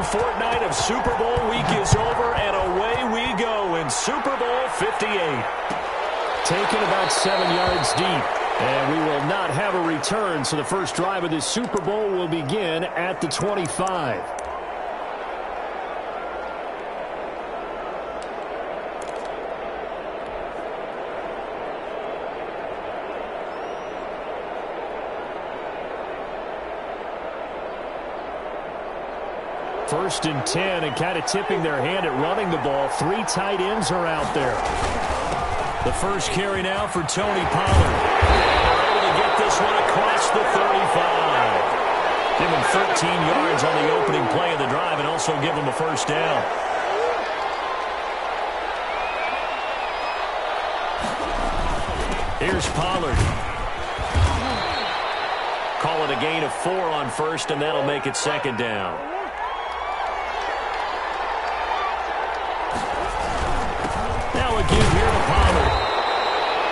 fortnight of Super Bowl week is over, and away we go in Super Bowl 58. Taken about 7 yards deep, and we will not have a return, so the first drive of this Super Bowl will begin at the 25. First and 10, and kind of tipping their hand at running the ball. 3 tight ends are out there. The first carry now for Tony Pollard. And they're able to get this one across the 35. Give him 13 yards on the opening play of the drive and also give him a first down. Here's Pollard. Call it a gain of 4 on first, and that'll make it second down. Again here to Pollard.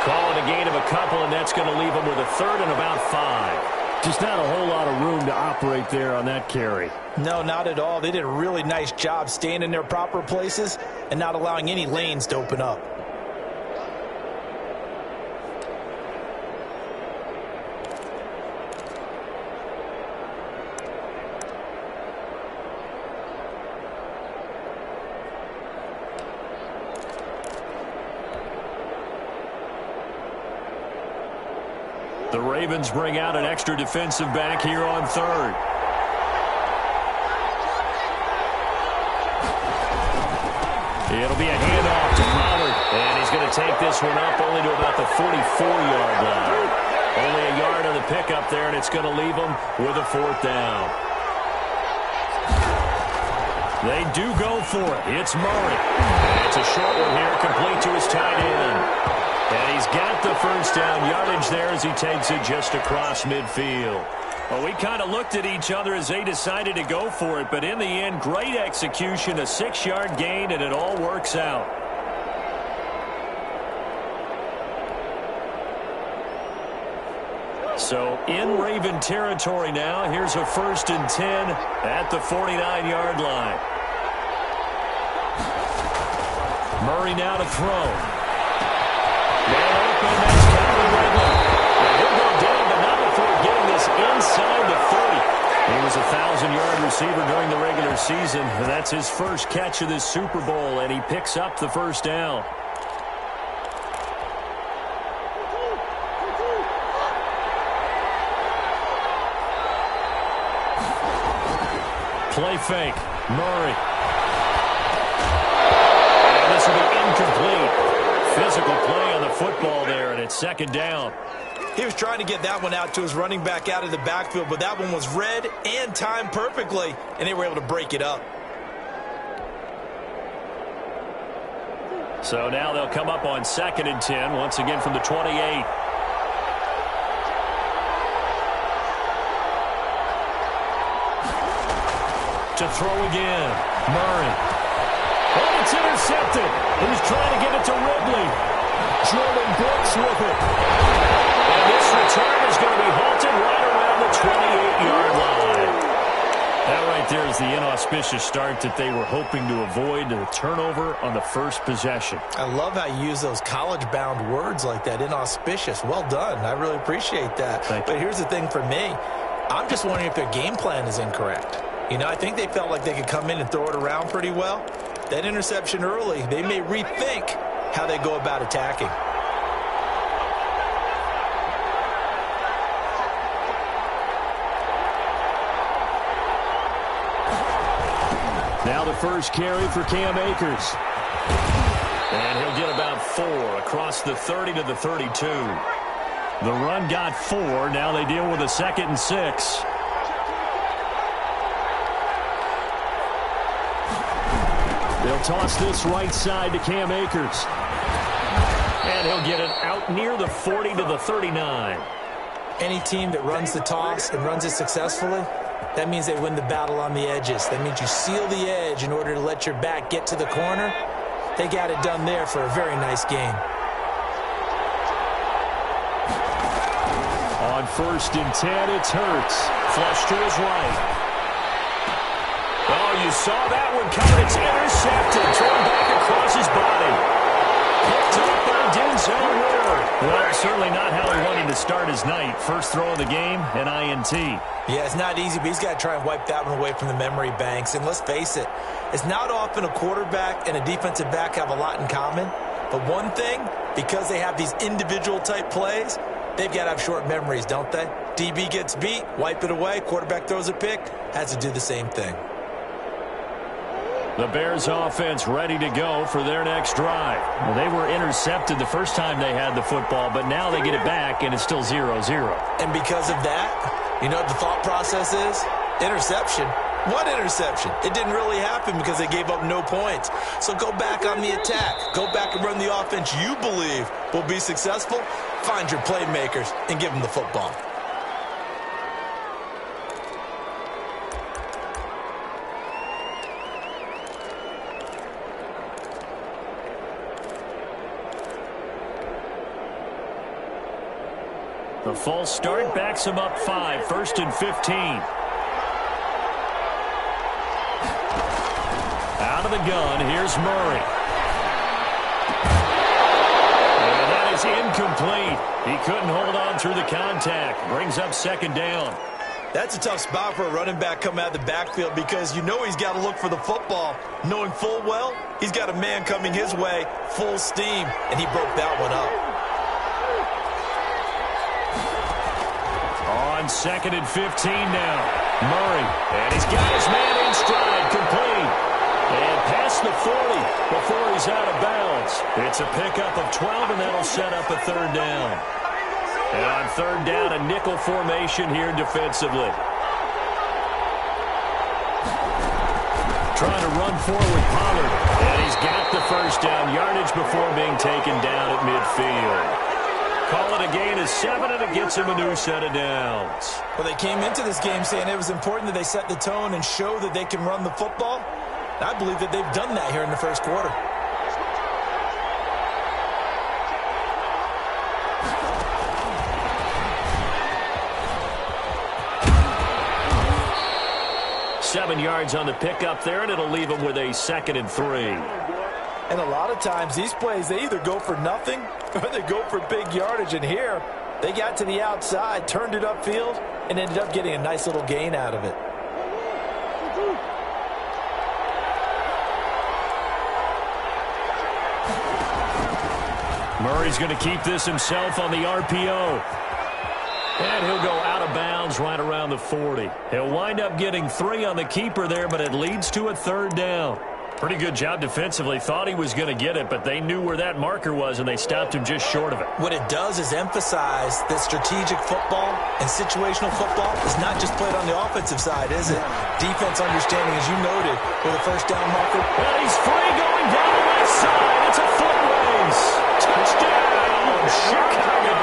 Call it a gain of a couple, and that's going to leave him with a third and about 5. Just not a whole lot of room to operate there on that carry. No, not at all. They did a really nice job staying in their proper places and not allowing any lanes to open up. The Ravens bring out an extra defensive back here on third. It'll be a handoff to Pollard, and he's going to take this one up only to about the 44-yard line. Only a yard on the pickup there, and it's going to leave him with a fourth down. They do go for it. It's Murray. And it's a short one here, complete to his tight end. And he's got the first down yardage there as he takes it just across midfield. Well, we kind of looked at each other as they decided to go for it, but in the end, great execution, a 6-yard gain, and it all works out. So in Raven territory now, here's a 1st and 10 at the 49-yard line. Murray now to throw. Man open, that's Calvin Ridley. He'll go down, but not before getting this inside the 30. He was a 1,000-yard receiver during the regular season, and that's his first catch of this Super Bowl, and he picks up the first down. Play fake. Murray. And this will be incomplete. Physical play on the football there, and it's second down. He was trying to get that one out to his running back out of the backfield, but that one was read and timed perfectly, and they were able to break it up. So now they'll come up on 2nd and 10, once again from the 28. To throw again. Murray. And it's intercepted. He's trying to get it to Ridley. Jordan Brooks with it. And this return is going to be halted right around the 28-yard line. That right there is the inauspicious start that they were hoping to avoid, the turnover on the first possession. I love how you use those college-bound words like that, inauspicious. Well done. I really appreciate that. But here's the thing for me. I'm just wondering if their game plan is incorrect. You know, I think they felt like they could come in and throw it around pretty well. That interception early, they may rethink how they go about attacking. Now the first carry for Cam Akers. And he'll get about 4 across the 30 to the 32. The run got 4. Now they deal with a 2nd and 6. They'll toss this right side to Cam Akers. And he'll get it out near the 40 to the 39. Any team that runs the toss and runs it successfully, that means they win the battle on the edges. That means you seal the edge in order to let your back get to the corner. They got it done there for a very nice game. On 1st and 10, it's Hurts. Flush to his right. Oh, you saw that one coming. It's intercepted. Thrown back across his body. Picked up by Denzel Ward. Well, certainly not how he wanted to start his night. First throw of the game, an INT. Yeah, it's not easy, but he's got to try and wipe that one away from the memory banks. And let's face it, it's not often a quarterback and a defensive back have a lot in common. But one thing, because they have these individual type plays, they've got to have short memories, don't they? DB gets beat, wipe it away, quarterback throws a pick, has to do the same thing. The Bears offense ready to go for their next drive. Well, they were intercepted the first time they had the football, but now they get it back, and it's still 0-0. And because of that, you know what the thought process is? Interception. What interception? It didn't really happen because they gave up no points. So go back on the attack. Go back and run the offense you believe will be successful. Find your playmakers and give them the football. The false start backs him up 5, 1st and 15. Out of the gun, here's Murray. And that is incomplete. He couldn't hold on through the contact. Brings up 2nd down. That's a tough spot for a running back coming out of the backfield because you know he's got to look for the football, knowing full well he's got a man coming his way, full steam, and he broke that one up. On 2nd and 15 now. Murray, and he's got his man in stride, complete. And past the 40 before he's out of bounds. It's a pickup of 12, and that'll set up a 3rd down. And on 3rd down, a nickel formation here defensively. Trying to run forward, Pollard. And he's got the 1st down yardage before being taken down at midfield. Call it a gain of 7, and it gets him a new set of downs. Well, they came into this game saying it was important that they set the tone and show that they can run the football. I believe that they've done that here in the 1st quarter. Seven yards on the pickup there, and it'll leave him with a 2nd and 3. And a lot of times, these plays, they either go for nothing or they go for big yardage. And here, they got to the outside, turned it upfield, and ended up getting a nice little gain out of it. Murray's going to keep this himself on the RPO. And he'll go out of bounds right around the 40. He'll wind up getting 3 on the keeper there, but it leads to a 3rd down. Pretty good job defensively. Thought he was going to get it, but they knew where that marker was, and they stopped him just short of it. What it does is emphasize that strategic football and situational football is not just played on the offensive side, is it? Defense understanding, as you noted, with a 1st down marker. Well, he's free going down the left side. It's a foot race. Touchdown, Chicago.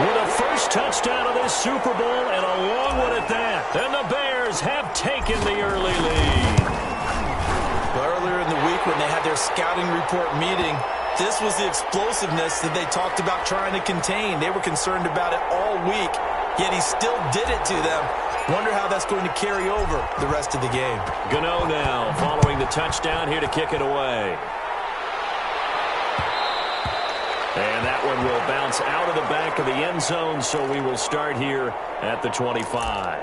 With a 1st touchdown of this Super Bowl, and a long one at that. And the Bears have taken the early lead. Earlier in the week when they had their scouting report meeting, this was the explosiveness that they talked about trying to contain. They were concerned about it all week, yet he still did it to them. Wonder how that's going to carry over the rest of the game. Gano now following the touchdown here to kick it away. And that one will bounce out of the back of the end zone, so we will start here at the 25.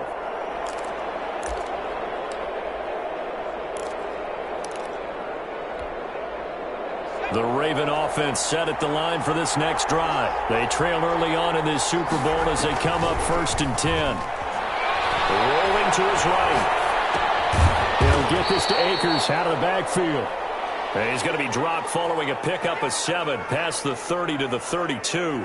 The Raven offense set at the line for this next drive. They trail early on in this Super Bowl as they come up 1st and 10. Rolling to his right. He'll get this to Akers out of the backfield. And he's going to be dropped following a pickup of 7 past the 30 to the 32.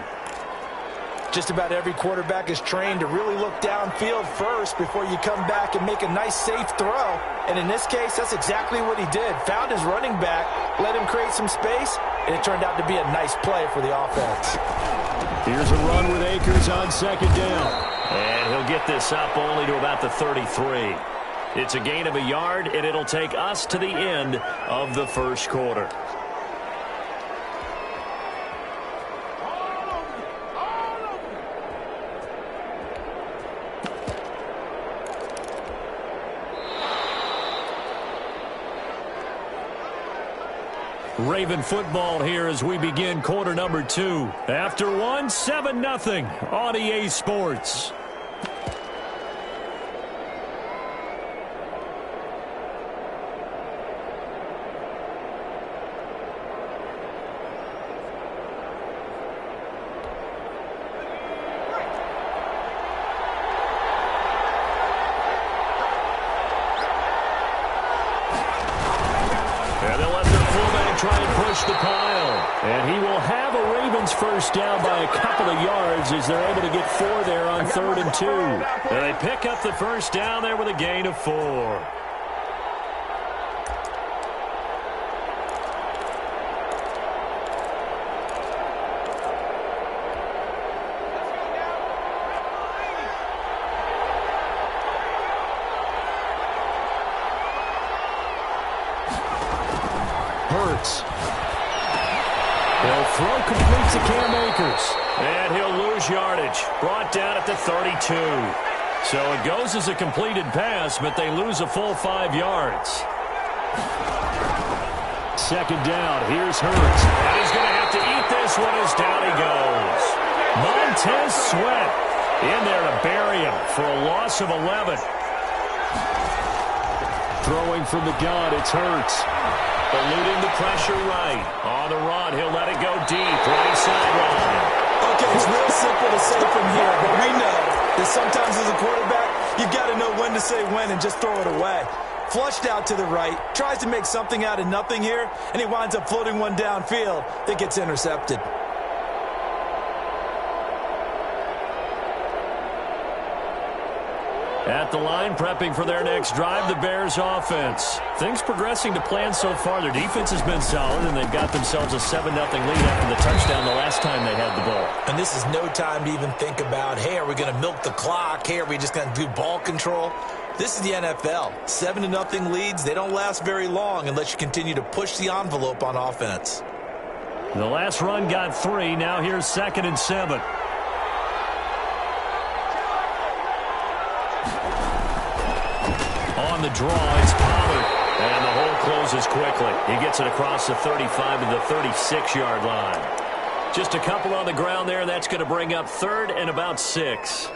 Just about every quarterback is trained to really look downfield first before you come back and make a nice, safe throw. And in this case, that's exactly what he did. Found his running back, let him create some space, and it turned out to be a nice play for the offense. Here's a run with Akers on 2nd down. And he'll get this up only to about the 33. It's a gain of a yard, and it'll take us to the end of the 1st quarter. Raven football here as we begin quarter number 2. After 7-0 on EA Sports. Try and push the pile. And he will have a Ravens first down by a couple of yards as they're able to get 4 there on 3rd and 2. And they pick up the first down there with a gain of 4. They'll throw complete to Cam Akers. And he'll lose yardage. Brought down at the 32. So it goes as a completed pass, but they lose a full 5 yards. Second down. Here's Hurts. And he's going to have to eat this one as down he goes. Montez Sweat in there to bury him for a loss of 11. Throwing from the gun, it's Hurts. Eluding the pressure right. On the run, he'll let it go deep. Right sideline. Okay, it's real simple to say from here, but we know that sometimes as a quarterback, you've got to know when to say when and just throw it away. Flushed out to the right, tries to make something out of nothing here, and he winds up floating one downfield that gets intercepted. At the line, prepping for their next drive, the Bears offense. Things progressing to plan so far. Their defense has been solid, and they've got themselves a 7-0 lead after the touchdown the last time they had the ball. And this is no time to even think about, hey, are we going to milk the clock? Hey, are we just going to do ball control? This is the NFL. 7-0 leads, they don't last very long unless you continue to push the envelope on offense. The last run got 3. Now here's 2nd and 7. On the draw, it's Pollard. And the hole closes quickly. He gets it across the 35 to the 36-yard line. Just a couple on the ground there. That's going to bring up 3rd and about 6.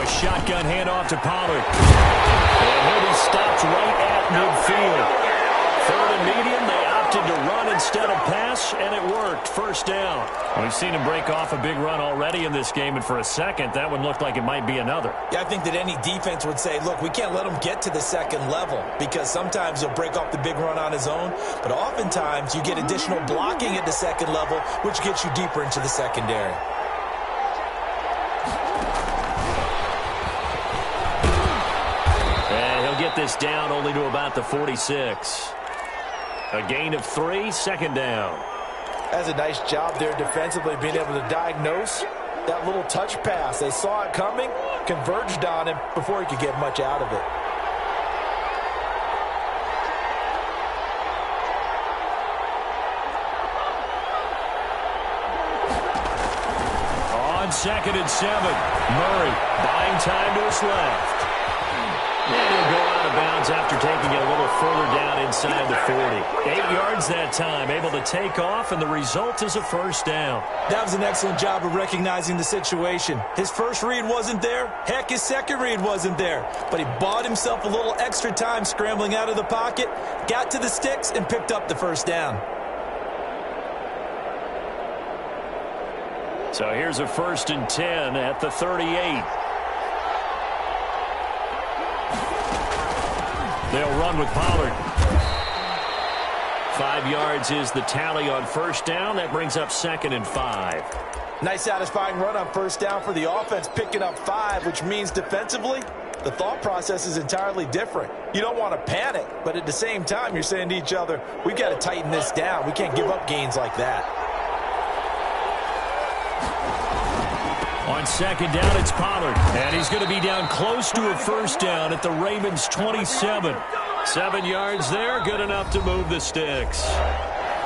Shotgun handoff to Pollard. And he'll be stopped right at midfield. 3rd and medium, they opted to run instead of pass, and it worked. First down. We've seen him break off a big run already in this game, and for a second, that one looked like it might be another. Yeah, I think that any defense would say, look, we can't let him get to the 2nd level because sometimes he'll break off the big run on his own, but oftentimes you get additional blocking at the 2nd level, which gets you deeper into the secondary. Get this down only to about the 46. A gain of 3, 2nd down. That's a nice job there defensively, being able to diagnose that little touch pass. They saw it coming, converged on him before he could get much out of it. On 2nd and 7, Murray buying time to his left. And he'll go out of bounds after taking it a little further down inside the 40. 8 yards that time, able to take off, and the result is a first down. That was an excellent job of recognizing the situation. His first read wasn't there. Heck, his second read wasn't there. But he bought himself a little extra time scrambling out of the pocket, got to the sticks, and picked up the first down. So here's a 1st and 10 at the 38. They'll run with Pollard. 5 yards is the tally on first down. That brings up 2nd and 5. Nice satisfying run on first down for the offense, picking up 5, which means defensively, the thought process is entirely different. You don't want to panic, but at the same time, you're saying to each other, we've got to tighten this down. We can't give up gains like that. On second down, it's Pollard. And he's going to be down close to a first down at the Ravens' 27. 7 yards there, good enough to move the sticks.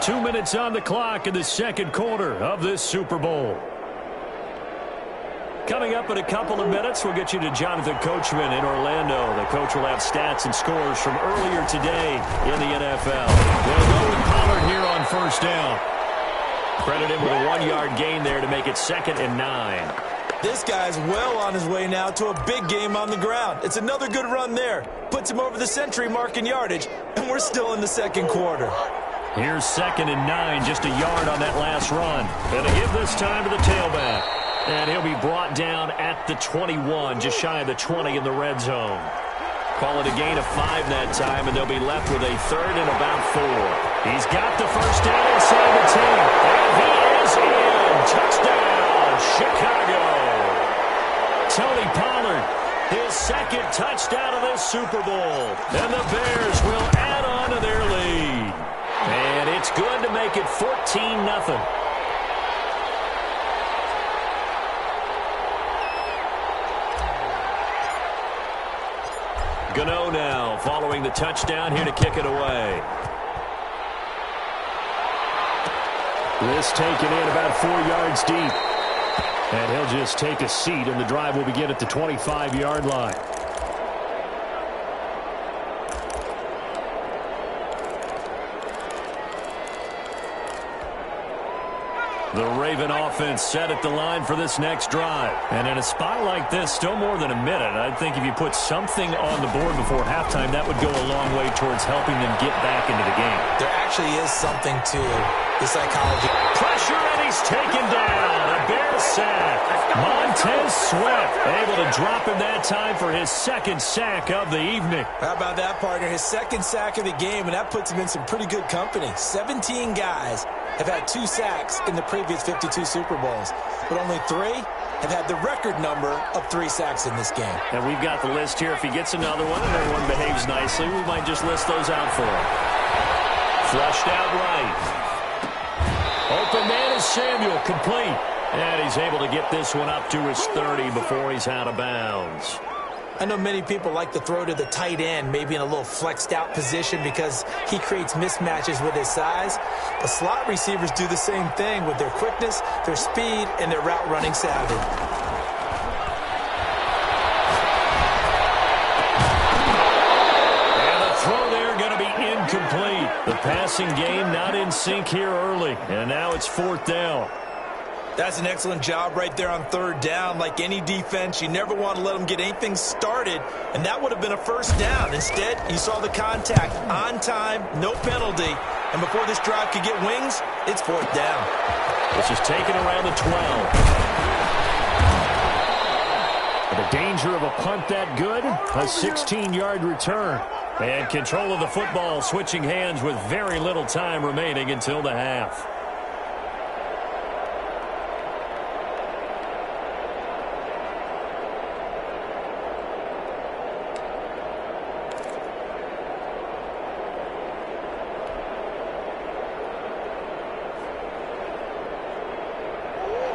2 minutes on the clock in the second quarter of this Super Bowl. Coming up in a couple of minutes, we'll get you to Jonathan Coachman in Orlando. The coach will have stats and scores from earlier today in the NFL. They'll go with Pollard here on first down. Credit him with a 1-yard gain there to make it 2nd and 9. This guy's well on his way now to a big game on the ground. It's another good run there. Puts him over the century mark in yardage, and we're still in the second quarter. Here's 2nd and 9, just a yard on that last run. And to give this time to the tailback. And he'll be brought down at the 21, just shy of the 20 in the red zone. Call it a gain of 5 that time, and they'll be left with a 3rd and about 4. He's got the first down inside the 10. And he is in. Touchdown, Chicago. Tony Pollard, his 2nd touchdown of this Super Bowl. And the Bears will add on to their lead. And it's good to make it 14-0. Gano now following the touchdown here to kick it away. This taken in about 4 yards deep. And he'll just take a seat, and the drive will begin at the 25-yard line. The Raven offense set at the line for this next drive. And in a spot like this, still more than a minute, I think if you put something on the board before halftime, that would go a long way towards helping them get back into the game. There actually is something to the psychology. Pressure, and he's taken down. A Bears sack. Montez Sweat able to drop him that time for his 2nd sack of the evening. How about that, partner? His 2nd sack of the game, and that puts him in some pretty good company. 17 guys have had 2 sacks in the previous 52 Super Bowls, but only 3 have had the record number of 3 sacks in this game. And we've got the list here. If he gets another one and everyone behaves nicely, we might just list those out for him. Flushed out right. Open man is Samuel, complete. And he's able to get this one up to his 30 before he's out of bounds. I know many people like to throw to the tight end, maybe in a little flexed out position because he creates mismatches with his size. But slot receivers do the same thing with their quickness, their speed, and their route running savvy. And the throw there going to be incomplete. The passing game not in sync here early. And now it's 4th down. That's an excellent job right there on 3rd down. Like any defense, you never want to let them get anything started, and that would have been a first down. Instead, you saw the contact on time, no penalty, and before this drive could get wings, it's 4th down. This is taken around the 12. The danger of a punt that good, a 16-yard return. And control of the football switching hands with very little time remaining until the half.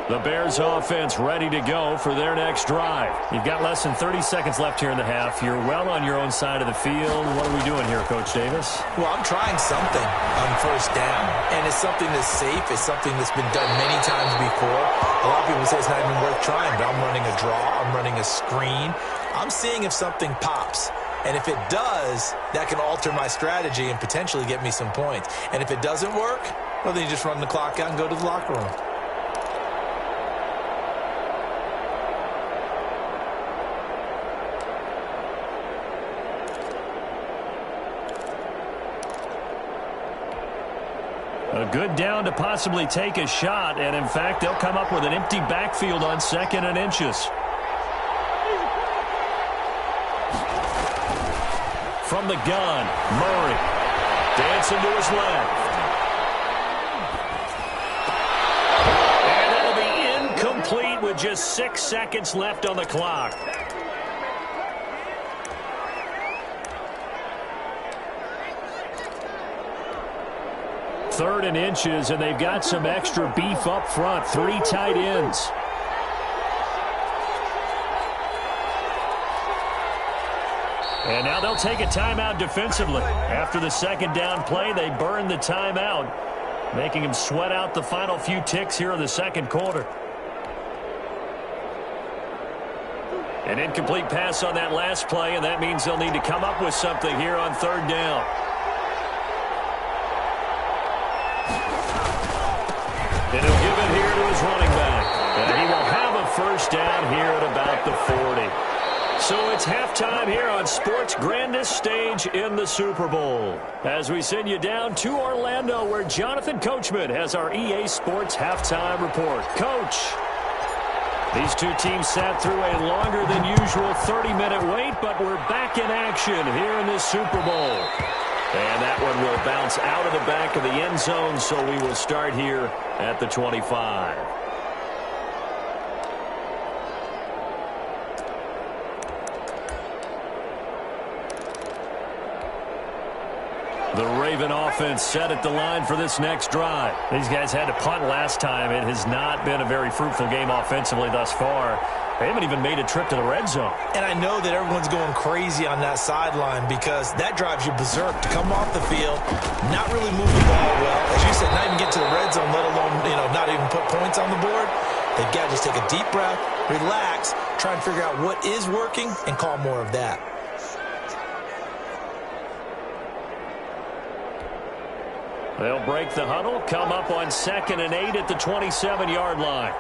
The Bears offense ready to go for their next drive. You've got less than 30 seconds left here in the half. You're well on your own side of the field. What are we doing here, Coach Davis? Well, I'm trying something on first down, and it's something that's safe. It's something that's been done many times before. A lot of people say it's not even worth trying, but I'm running a draw. I'm running a screen. I'm seeing if something pops. And if it does, that can alter my strategy and potentially get me some points. And if it doesn't work, well, then you just run the clock out and go to the locker room. A good down to possibly take a shot, and in fact, they'll come up with an empty backfield on 2nd and inches. From the gun, Murray dancing to his left. And that'll be incomplete with just 6 seconds left on the clock. Third and inches, and they've got some extra beef up front. 3 tight ends. And now they'll take a timeout defensively. After the second down play, they burn the timeout, making them sweat out the final few ticks here in the second quarter. An incomplete pass on that last play, and that means they'll need to come up with something here on third down. And he'll give it here to his running back. And he will have a first down here at about the 40. So it's halftime here on sports' grandest stage in the Super Bowl. As we send you down to Orlando, where Jonathan Coachman has our EA Sports halftime report. Coach, these two teams sat through a longer than usual 30-minute wait, but we're back in action here in this Super Bowl. And that one will bounce out of the back of the end zone, so we will start here at the 25. The Raven offense set at the line for this next drive. These guys had to punt last time. It has not been a very fruitful game offensively thus far. They haven't even made a trip to the red zone. And I know that everyone's going crazy on that sideline because that drives you berserk to come off the field, not really move the ball well. As you said, not even get to the red zone, let alone, not even put points on the board. They've got to just take a deep breath, relax, try and figure out what is working, and call more of that. They'll break the huddle, come up on 2nd and 8 at the 27-yard line.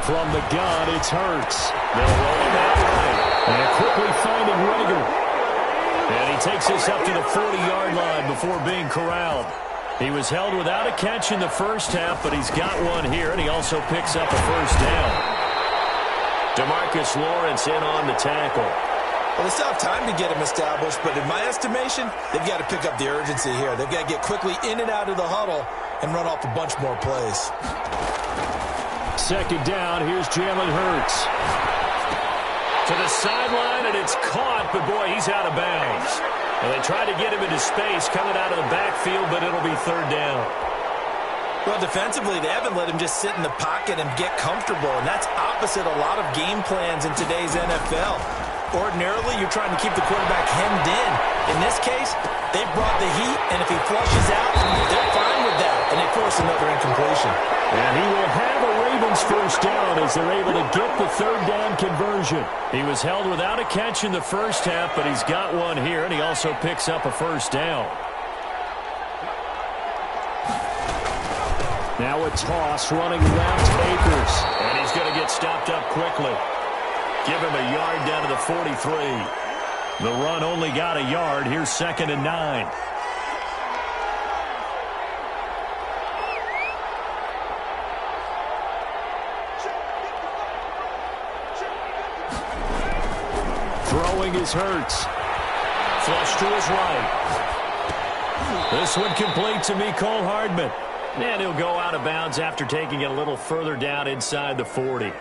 From the gun, it's Hurts. They'll roll him out right. And quickly finding Rager. And he takes this up to the 40-yard line before being corralled. He was held without a catch in the first half, but he's got one here, and he also picks up a first down. DeMarcus Lawrence in on the tackle. Well, they still have time to get him established, but in my estimation, they've got to pick up the urgency here. They've got to get quickly in and out of the huddle and run off a bunch more plays. Second down, here's Jalen Hurts. To the sideline, and it's caught, but boy, he's out of bounds. And they try to get him into space coming out of the backfield, but it'll be third down. Well, defensively, they haven't let him just sit in the pocket and get comfortable, and that's opposite a lot of game plans in today's NFL. Ordinarily, you're trying to keep the quarterback hemmed in. In this case, they brought the heat, and if he flushes out, they're fine with that, and they force another incompletion. And he will have a Ravens first down as they're able to get the third down conversion. He was held without a catch in the first half, but he's got one here, and he also picks up a first down. Now a toss running left, Akers, and he's going to get stopped up quickly. Give him a yard down to the 43. The run only got a yard. Here's 2nd and 9. Throwing is Hurts. Flush to his right. This one complete to Mecole Hardman. And he'll go out of bounds after taking it a little further down inside the 40.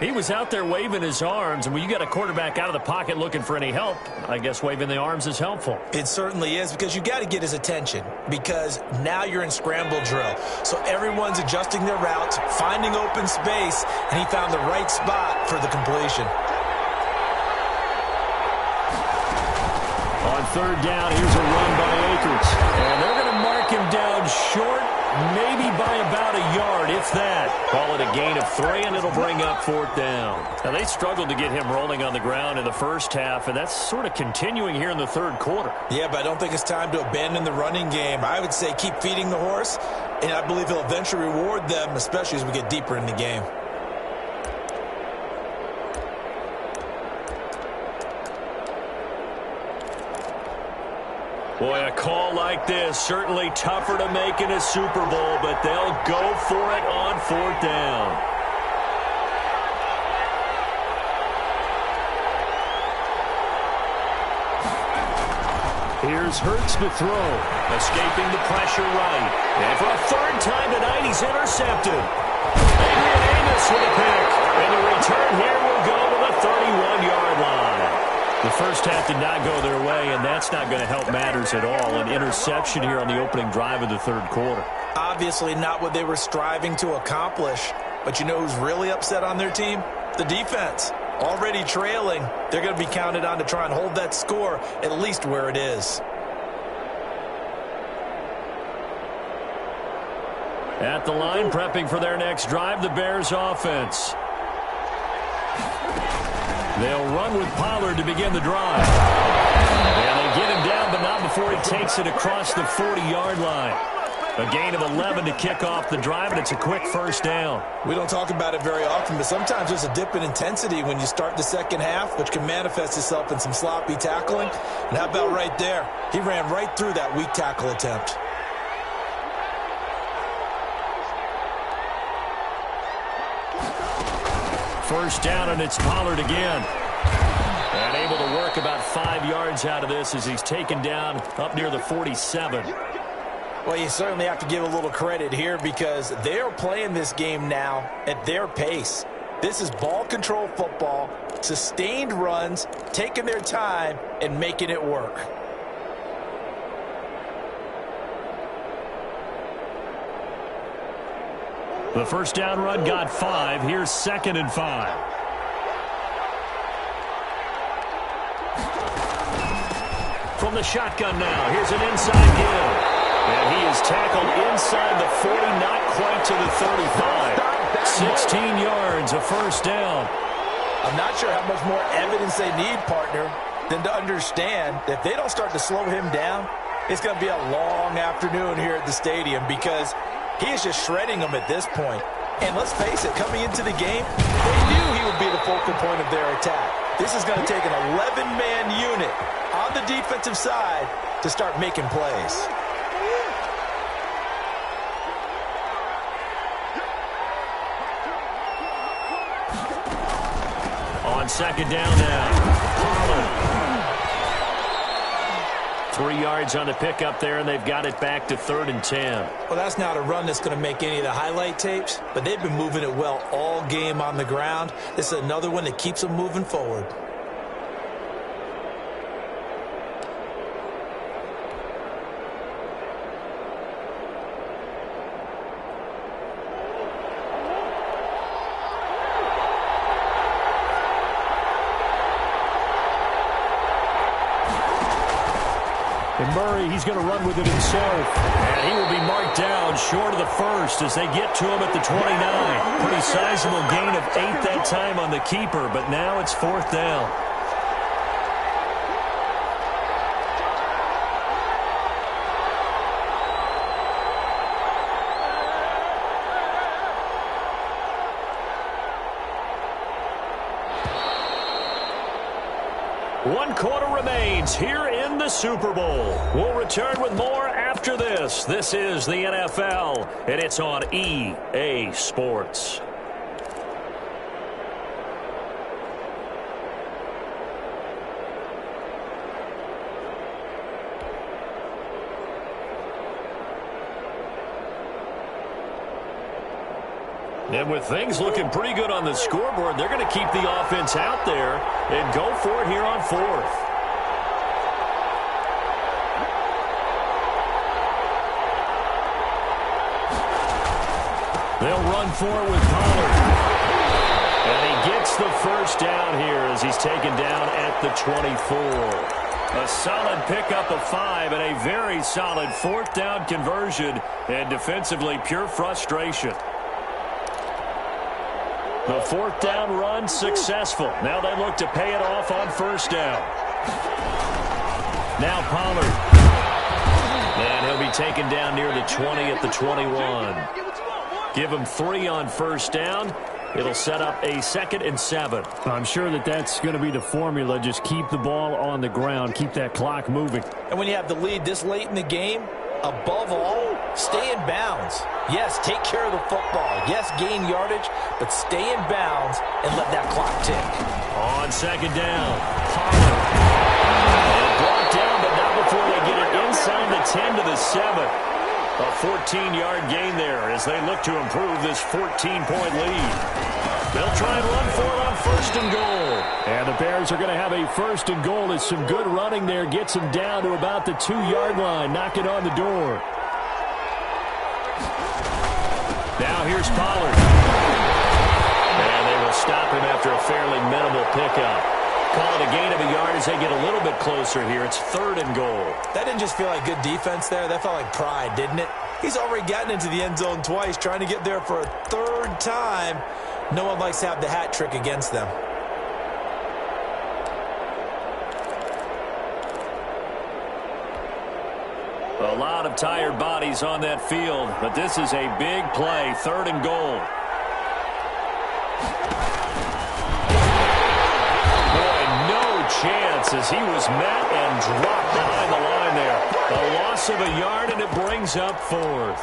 He was out there waving his arms, and when you got a quarterback out of the pocket looking for any help, I guess waving the arms is helpful. It certainly is, because you got to get his attention, because now you're in scramble drill. So everyone's adjusting their routes, finding open space, and he found the right spot for the completion. On third down, here's a run by Akers. And they're going to mark him down short, maybe by about a yard, if that. Call it a gain of 3, and it'll bring up 4th down. Now, they struggled to get him rolling on the ground in the first half, and that's sort of continuing here in the third quarter. Yeah, but I don't think it's time to abandon the running game. I would say keep feeding the horse, and I believe he'll eventually reward them, especially as we get deeper in the game. Boy, a call like this, certainly tougher to make in a Super Bowl, but they'll go for it on 4th down. Here's Hurts to throw, escaping the pressure right. And for a third time tonight, he's intercepted. Adrian Amos with a pick, and the return here will go to the 31-yard line. The first half did not go their way, and that's not going to help matters at all. An interception here on the opening drive of the third quarter. Obviously not what they were striving to accomplish. But you know who's really upset on their team? The defense already trailing. They're going to be counted on to try and hold that score at least where it is. At the line, prepping for their next drive, the Bears offense. They'll run with Pollard to begin the drive. And they get him down, but not before he takes it across the 40-yard line. A gain of 11 to kick off the drive, and it's a quick first down. We don't talk about it very often, but sometimes there's a dip in intensity when you start the second half, which can manifest itself in some sloppy tackling. And how about right there? He ran right through that weak tackle attempt. First down, and it's Pollard again. And able to work about 5 yards out of this as he's taken down up near the 47. Well, you certainly have to give a little credit here because they are playing this game now at their pace. This is ball control football, sustained runs, taking their time, and making it work. The first down run got 5. Here's 2nd and 5. From the shotgun now, here's an inside give. And he is tackled inside the 40, not quite to the 35. 16 yards, a first down. I'm not sure how much more evidence they need, partner, than to understand that if they don't start to slow him down, it's going to be a long afternoon here at the stadium because he is just shredding them at this point. And let's face it, coming into the game, they knew he would be the focal point of their attack. This is going to take an 11-man unit on the defensive side to start making plays. On second down now, Pollard. 3 yards on the pickup there, and they've got it back to 3rd and 10. Well, that's not a run that's going to make any of the highlight tapes, but they've been moving it well all game on the ground. This is another one that keeps them moving forward. And Murray, he's going to run with it himself. And he will be marked down short of the first as they get to him at the 29. Pretty sizable gain of 8 that time on the keeper, but now it's 4th down. One quarter remains here in the Super Bowl. We'll return with more after this. This is the NFL, and it's on EA Sports. And with things looking pretty good on the scoreboard, they're going to keep the offense out there and go for it here on 4th. They'll run for it with Pollard. And he gets the first down here as he's taken down at the 24. A solid pickup of 5 and a very solid 4th down conversion, and defensively pure frustration. The 4th down run successful. Now they look to pay it off on first down. Now Pollard. And he'll be taken down near the 20 at the 21. Give him 3 on first down. It'll set up a 2nd and 7. I'm sure that's going to be the formula. Just keep the ball on the ground. Keep that clock moving. And when you have the lead this late in the game, above all, stay in bounds. Yes, take care of the football. Yes, gain yardage, but stay in bounds and let that clock tick. On second down, Pollard. Brought down, but not before they get it inside the 10 to the 7. A 14-yard gain there as they look to improve this 14-point lead. They'll try and run for it on 1st and goal. And the Bears are going to have a 1st and goal as some good running there gets them down to about the 2-yard line, knocking on the door. Now here's Pollard. And they will stop him after pickup. Call it a gain of a yard as they get a little bit closer here. It's 3rd and goal. That didn't just feel like good defense there. That felt like pride, didn't it? He's already gotten into the end zone twice, trying to get there for a 3rd time. No one likes to have the hat trick against them. A lot of tired bodies on that field, but this is a big play, 3rd and goal. Boy, no chance as he was met and dropped behind the line there. A loss of a yard, and it brings up 4th.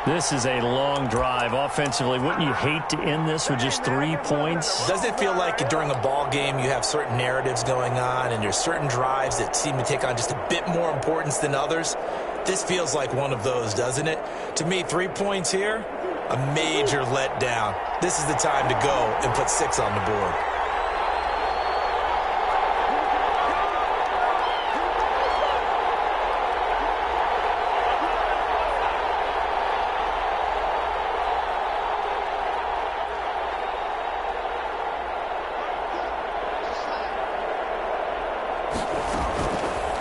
This is a long drive offensively. Wouldn't you hate to end this with just 3 points? Doesn't it feel like during a ball game you have certain narratives going on and there's certain drives that seem to take on just a bit more importance than others? This feels like one of those, doesn't it? To me, 3 points here, a major letdown. This is the time to go and put 6 on the board.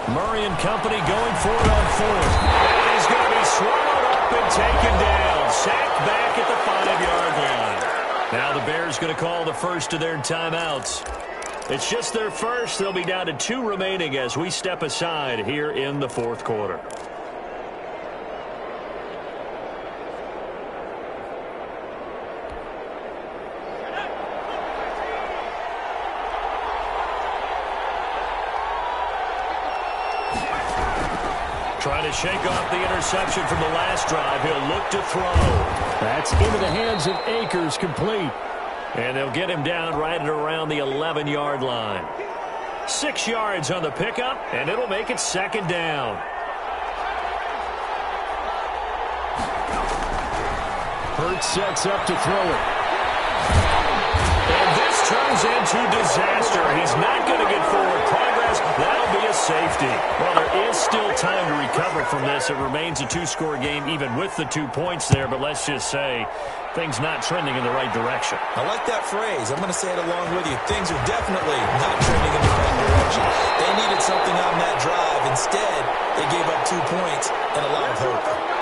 Murray and company going for it on 4th. And he's going to be swallowed up and taken down. Sacked back at the 5-yard line. Now the Bears going to call the first of their timeouts. It's just their first. They'll be down to 2 remaining as we step aside here in the 4th quarter. Trying to shake off the interception from the last drive. He'll look to throw. That's into the hands of Akers, complete. And they'll get him down right at around the 11-yard line. 6 yards on the pickup, and it'll make it 2nd down. Hurts sets up to throw it. And this turns into disaster. He's not going to get forward progress. That'll be a safety. Well, there is still time to recover from this. It remains a 2-score game even with the 2 points there, but let's just say things not trending in the right direction. I like that phrase. I'm going to say it along with you. Things are definitely not trending in the right direction. They needed something on that drive. Instead, they gave up 2 points and a lot of hope.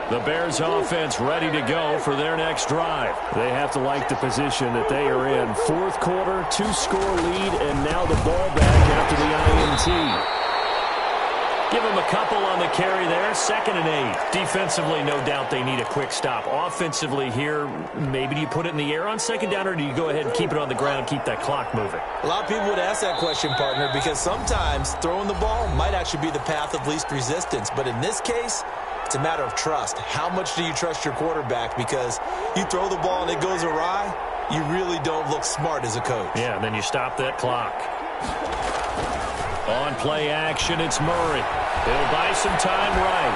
The Bears offense ready to go for their next drive. They have to like the position that they are in. 4th quarter, 2-score lead, and now the ball back after the INT. Give them a couple on the carry there. 2nd and 8. Defensively, no doubt they need a quick stop. Offensively here, maybe do you put it in the air on 2nd down, or do you go ahead and keep it on the ground, keep that clock moving? A lot of people would ask that question, partner, because sometimes throwing the ball might actually be the path of least resistance. But in this case, it's a matter of trust. How much do you trust your quarterback? Because you throw the ball and it goes awry, you really don't look smart as a coach. Yeah, and then you stop that clock. On play action, it's Murray. He'll buy some time right.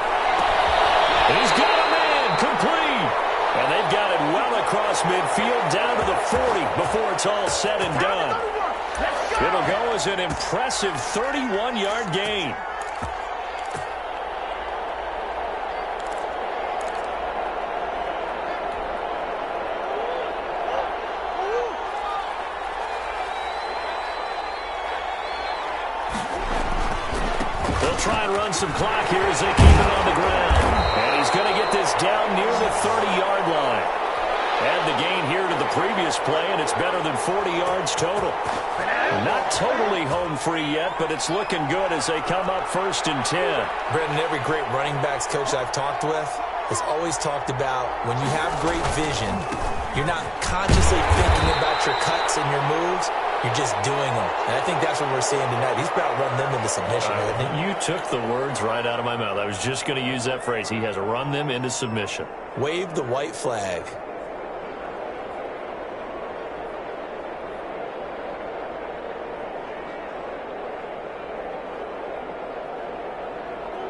He's got a man complete. And they've got it well across midfield down to the 40 before it's all said and done. It'll go as an impressive 31-yard gain. Try and run some clock here as they keep it on the ground. And he's going to get this down near the 30-yard line. Add the gain here to the previous play, and it's better than 40 yards total. Not totally home free yet, but it's looking good as they come up 1st and 10. Brendan, every great running backs coach I've talked with has always talked about when you have great vision, you're not consciously thinking about your cuts and your moves. You're just doing them. And I think that's what we're seeing tonight. He's about to run them into submission, hasn't he? You took the words right out of my mouth. I was just going to use that phrase. He has run them into submission. Wave the white flag.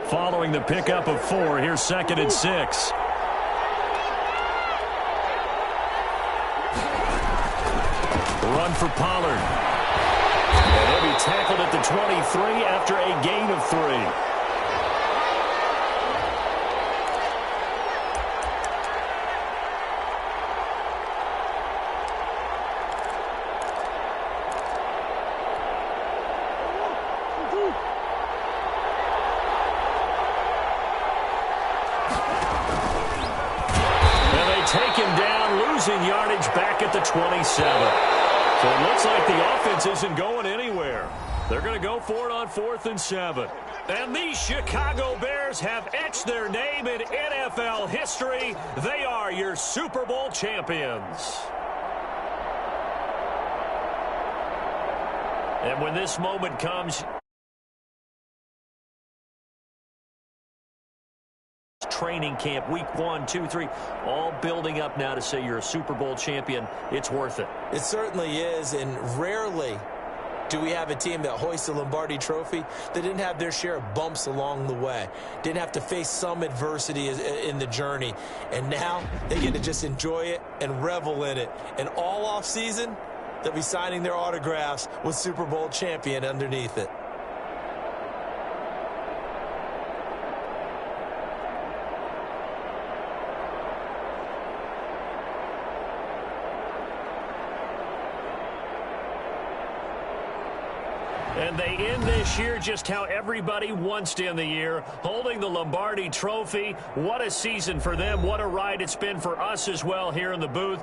Following the pickup of 4, here's 2nd and 6. Run for Pollard. And he'll be tackled at the 23 after a gain of 3. Take him down, losing yardage back at the 27. So it looks like the offense isn't going anywhere. They're going to go for it on 4th and 7. And the Chicago Bears have etched their name in NFL history. They are your Super Bowl champions. And when this moment comes, training camp, week 1, 2, 3, all building up now to say you're a Super Bowl champion. It's worth it. It certainly is, and rarely do we have a team that hoists a Lombardi trophy that didn't have their share of bumps along the way, didn't have to face some adversity in the journey, and now they get to just enjoy it and revel in it. And all off season, they'll be signing their autographs with Super Bowl champion underneath it. And they end this year just how everybody wants to end the year, holding the Lombardi Trophy. What a season for them. What a ride it's been for us as well here in the booth.